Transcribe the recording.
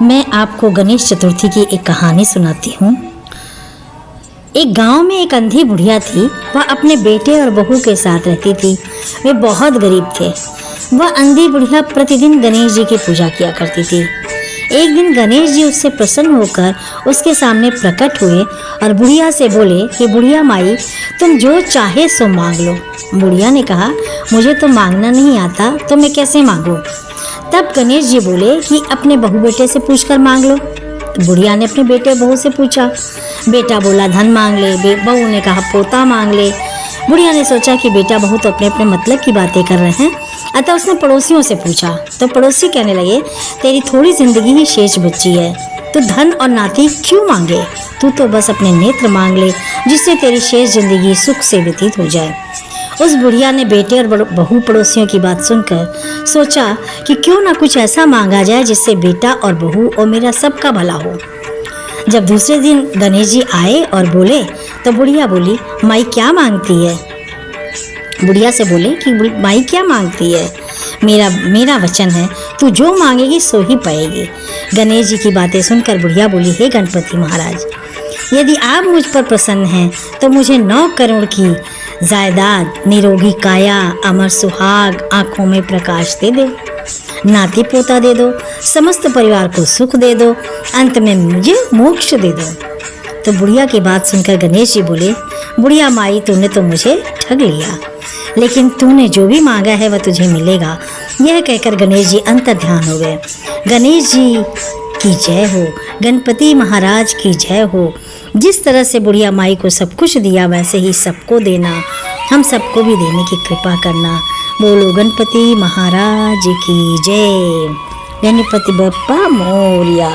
मैं आपको गणेश चतुर्थी की एक कहानी सुनाती हूँ। एक गांव में एक अंधी बुढ़िया थी। वह अपने बेटे और बहू के साथ रहती थी। वे बहुत गरीब थे। वह अंधी बुढ़िया प्रतिदिन गणेश जी की पूजा किया करती थी। एक दिन गणेश जी उससे प्रसन्न होकर उसके सामने प्रकट हुए और बुढ़िया से बोले कि बुढ़िया माई, तुम जो चाहे सो मांग लो। बुढ़िया ने कहा, मुझे तो मांगना नहीं आता, तो मैं कैसे मांगूं? तब गणेश जी बोले कि अपने बहू बेटे से पूछकर मांग लो। बुढ़िया ने अपने बेटे बहू से पूछा। बेटा बोला धन मांग ले, बहू ने कहा पोता मांग ले। बुढ़िया ने सोचा कि बेटा बहू तो अपने अपने मतलब की बातें कर रहे हैं, अतः उसने पड़ोसियों से पूछा। तो पड़ोसी कहने लगे, तेरी थोड़ी जिंदगी ही शेष बची है, तो धन और नाती क्यों मांगे? तू तो बस अपने नेत्र मांग ले, जिससे तेरी शेष जिंदगी सुख से व्यतीत हो जाए। उस बुढ़िया ने बेटे और बहू पड़ोसियों की बात सुनकर सोचा कि क्यों ना कुछ ऐसा मांगा जाए जिससे बेटा और बहू और मेरा सबका भला हो। जब दूसरे दिन गणेश जी आए और बोले तो बुढ़िया बोली, माई क्या मांगती है? बुढ़िया से बोले कि माई क्या मांगती है? मेरा वचन है, तू जो मांगेगी सो ही पाएगी। गणेश जी की बातें सुनकर बुढ़िया बोली, हे गणपति महाराज, यदि आप मुझ पर प्रसन्न हैं तो मुझे 9 करोड़ की जायदाद, निरोगी काया, अमर सुहाग, आंखों में प्रकाश दे दो, नाती पोता दे दो, समस्त परिवार को सुख दे दो, अंत में मुझे मोक्ष दे दो। तो बुढ़िया की बात सुनकर गणेश जी बोले, बुढ़िया माई, तूने तो मुझे ठग लिया, लेकिन तूने जो भी मांगा है वह तुझे मिलेगा। यह कहकर गणेश जी अंतर्ध्यान हो गए। गणेश जी की जय हो, गणपति महाराज की जय हो। जिस तरह से बुढ़िया माई को सब कुछ दिया, वैसे ही सबको देना, हम सबको भी देने की कृपा करना। बोलो गणपति महाराज की जय। गणपति बप्पा मोरया।